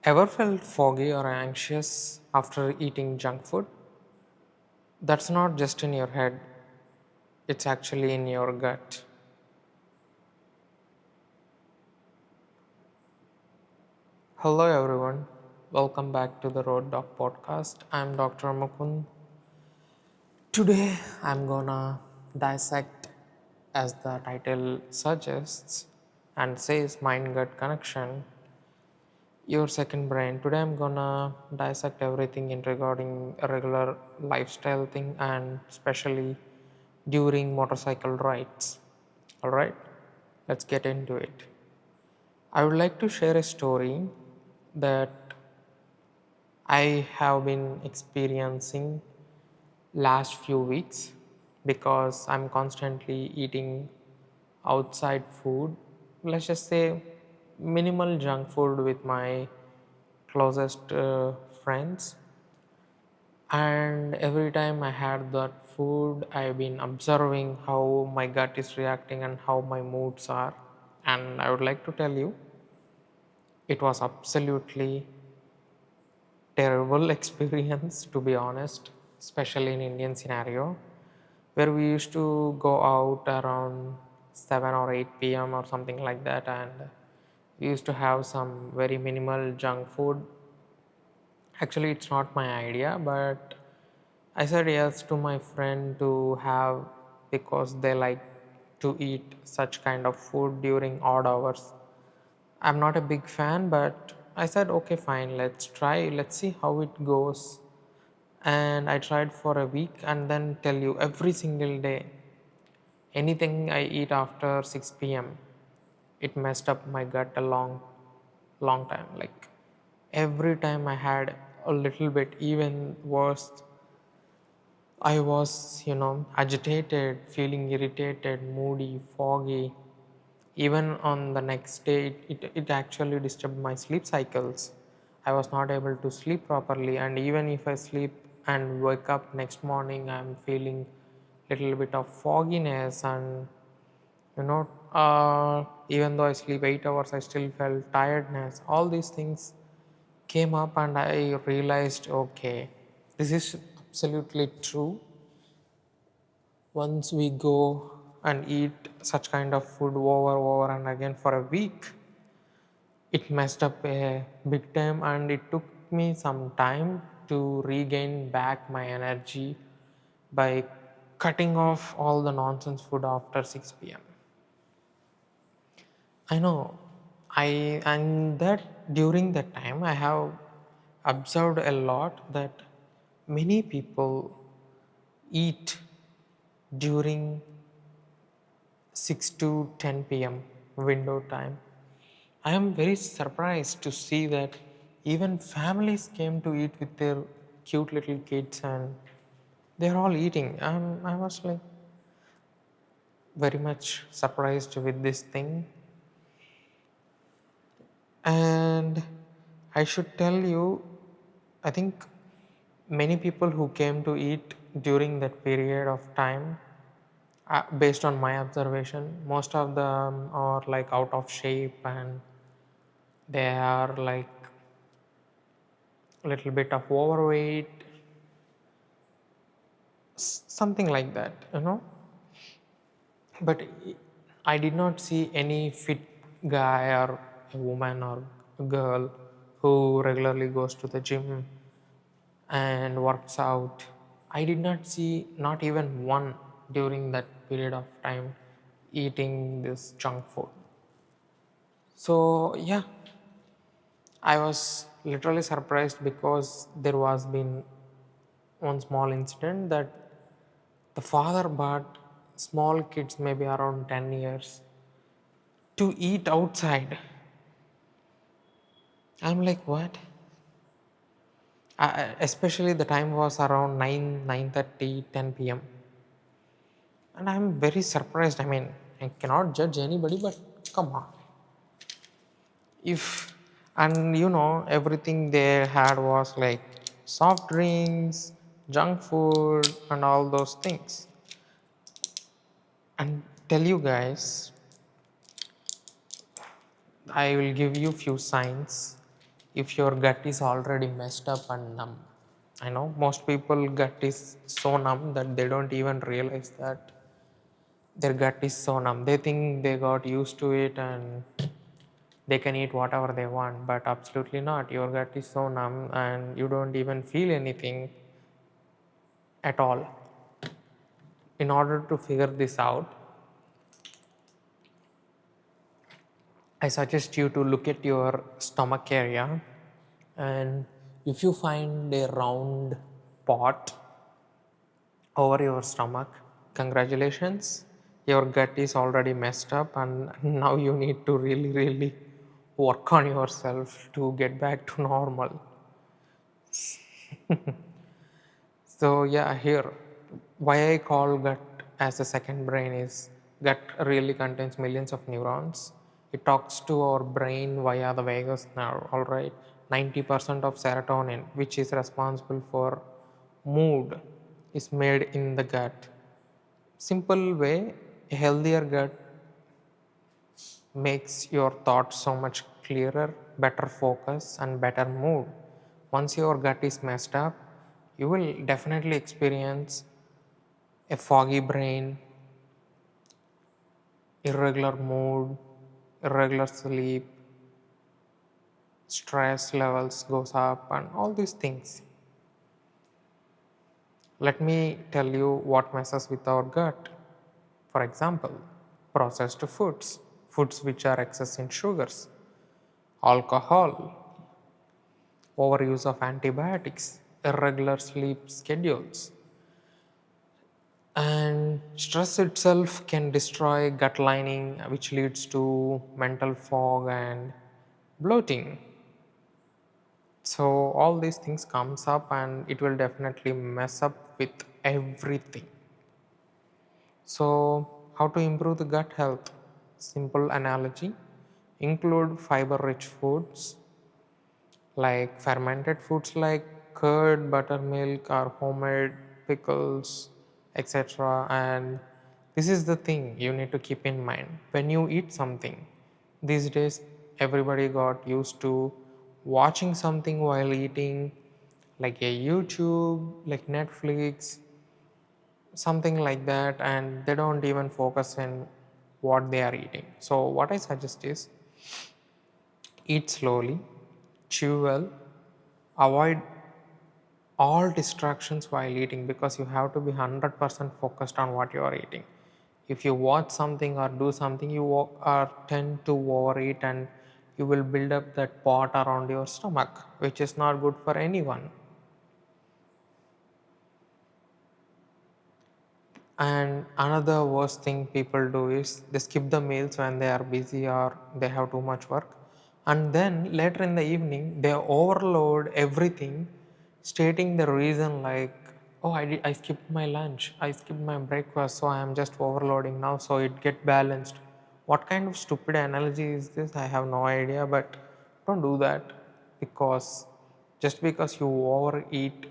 Ever felt foggy or anxious after eating junk food? That's not just in your head, it's actually in your gut. Hello everyone, welcome back to the Road Doc podcast. I'm Dr. Mukund. Today I'm gonna dissect, as the title suggests and says, mind gut connection, your second brain. Today I'm gonna dissect everything in regarding a regular lifestyle thing and especially during motorcycle rides. Alright, let's get into it. I would like to share a story that I have been experiencing last few weeks because I'm constantly eating outside food. Let's just say minimal junk food with my closest friends. And every time I had that food, I've been observing how my gut is reacting and how my moods are. And I would like to tell you, it was absolutely terrible experience, to be honest, especially in Indian scenario, where we used to go out around 7 or 8 p.m. or something like that, and we used to have some very minimal junk food. Actually, it's not my idea, but I said yes to my friend to have because they like to eat such kind of food during odd hours. I'm not a big fan, but I said, okay, fine, let's try, let's see how it goes. And I tried for a week and then tell you every single day, anything I eat after 6 p.m., it messed up my gut a long time. Like every time I had a little bit, even worse, I was, agitated, feeling irritated, moody, foggy. Even on the next day, it actually disturbed my sleep cycles. I was not able to sleep properly, and even if I sleep and wake up next morning, I'm feeling little bit of fogginess, and even though I sleep 8 hours, I still felt tiredness. All these things came up, and I realized, okay, this is absolutely true. Once we go and eat such kind of food over and again for a week, it messed up a big time, and it took me some time to regain back my energy by cutting off all the nonsense food after 6 p.m. I know. And that during that time I have observed a lot that many people eat during 6 to 10 p.m. window time. I am very surprised to see that even families came to eat with their cute little kids and they're all eating. I was like very much surprised with this thing. And I should tell you, I think many people who came to eat during that period of time, based on my observation, most of them are like out of shape and they are like a little bit of overweight, something like that. But I did not see any fit guy or a woman or a girl who regularly goes to the gym and works out. I did not see not even one during that period of time eating this junk food. So yeah, I was literally surprised because there was been one small incident that the father bought small kids, maybe around 10 years, to eat outside. I'm like, what? Especially the time was around 9, 9:30, 10 p.m. And I'm very surprised. I mean, I cannot judge anybody, but come on. If, and everything they had was like soft drinks, junk food, and all those things. And tell you guys, I will give you few signs if your gut is already messed up and numb. I know most people gut is so numb that they don't even realize that their gut is so numb. They think they got used to it and they can eat whatever they want, but absolutely not. Your gut is so numb and you don't even feel anything at all. In order to figure this out, I suggest you to look at your stomach area, and if you find a round pot over your stomach, congratulations, your gut is already messed up, and now you need to really, really work on yourself to get back to normal. So yeah, here why I call gut as a second brain is gut really contains millions of neurons. It talks to our brain via the vagus nerve. All right, 90% of serotonin, which is responsible for mood, is made in the gut. Simple way, a healthier gut makes your thoughts so much clearer, better focus, and better mood. Once your gut is messed up, you will definitely experience a foggy brain, irregular mood, irregular sleep, stress levels goes up, and all these things. Let me tell you what messes with our gut. For example, processed foods, foods which are excess in sugars, alcohol, overuse of antibiotics, irregular sleep schedules, and stress itself can destroy gut lining, which leads to mental fog and bloating. So all these things comes up and it will definitely mess up with everything. So how to improve the gut health? Simple analogy: include fiber rich foods like fermented foods like curd, buttermilk, or homemade pickles, etc. And this is the thing you need to keep in mind when you eat something. These days, everybody got used to watching something while eating, like a YouTube, like Netflix, something like that, and they don't even focus in what they are eating. So, what I suggest is eat slowly, chew well, avoid all distractions while eating because you have to be 100% focused on what you are eating. If you watch something or do something, you are tend to overeat and you will build up that pot around your stomach, which is not good for anyone. And another worst thing people do is they skip the meals when they are busy or they have too much work. And then later in the evening, they overload everything, stating the reason like, oh, I skipped my lunch, I skipped my breakfast, so I am just overloading now, so it get balanced. What kind of stupid analogy is this? I have no idea, but don't do that because just because you overeat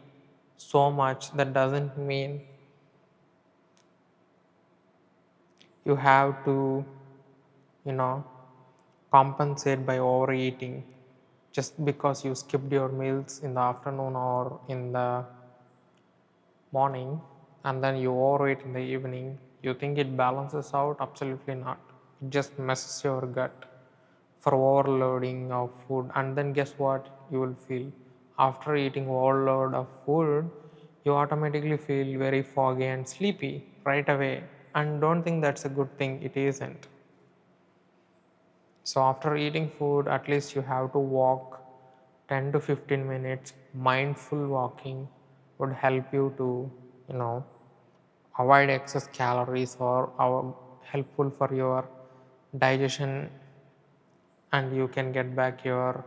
so much, that doesn't mean you have to, you know, compensate by overeating just because you skipped your meals in the afternoon or in the morning and then you overeat in the evening. You think it balances out? Absolutely not. It just messes your gut for overloading of food, and then guess what you will feel after eating overload of food? You automatically feel very foggy and sleepy right away, and don't think that's a good thing. It isn't. So after eating food, at least you have to walk 10 to 15 minutes. Mindful walking would help you to, you know, avoid excess calories or helpful for your digestion, and you can get back your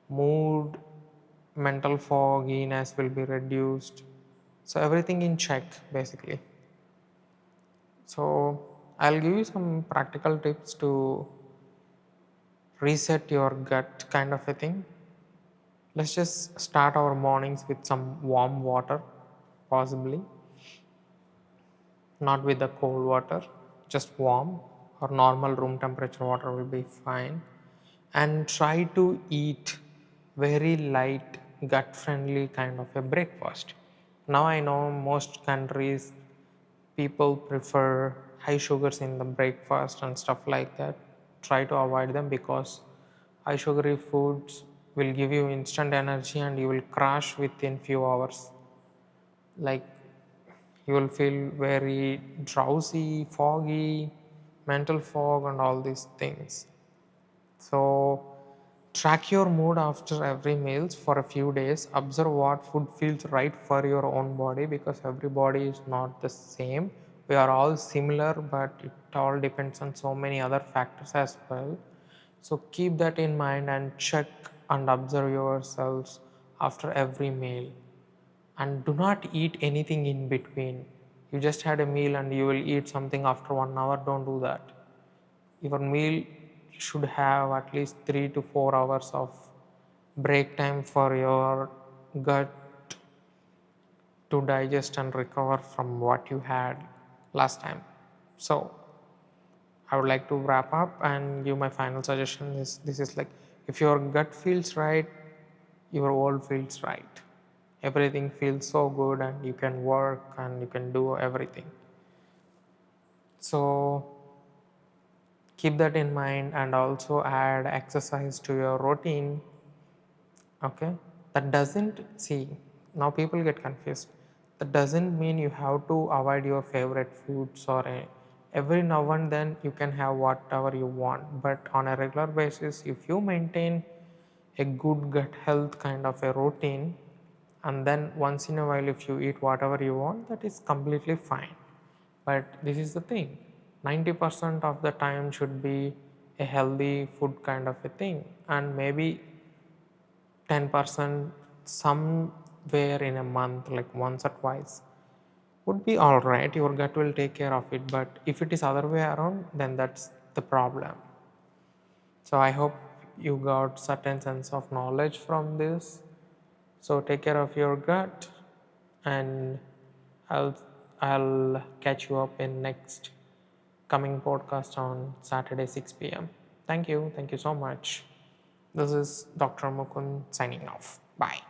mood, mental fogginess will be reduced. So everything in check basically. So I'll give you some practical tips to reset your gut kind of a thing. Let's just start our mornings with some warm water, possibly not with the cold water, just warm or normal room temperature water will be fine. And try to eat very light, gut friendly kind of a breakfast. Now I know most countries people prefer high sugars in the breakfast and stuff like that. Try to avoid them because high sugary foods will give you instant energy and you will crash within few hours. Like you will feel very drowsy, foggy, mental fog, and all these things. So, track your mood after every meals for a few days. Observe what food feels right for your own body because every body is not the same. We are all similar, but it all depends on so many other factors as well. So, keep that in mind and check and observe yourselves after every meal, and do not eat anything in between. You just had a meal and you will eat something after 1 hour. Don't do that. Your meal should have at least 3 to 4 hours of break time for your gut to digest and recover from what you had last time. So I would like to wrap up and give my final suggestion is this is like, if your gut feels right, your world feels right. Everything feels so good and you can work and you can do everything. So keep that in mind and also add exercise to your routine. Okay, that doesn't see, now people get confused. That doesn't mean you have to avoid your favorite foods or every now and then you can have whatever you want, but on a regular basis if you maintain a good gut health kind of a routine, and then once in a while if you eat whatever you want, that is completely fine. But this is the thing, 90% of the time should be a healthy food kind of a thing, and maybe 10% somewhere in a month, like once or twice, would be all right. Your gut will take care of it. But if it is other way around, then that's the problem. So I hope you got certain sense of knowledge from this. So take care of your gut, and I'll I'll catch you up in next coming podcast on Saturday 6 p.m. Thank you. Thank you so much. This is Dr. Mukund signing off. Bye.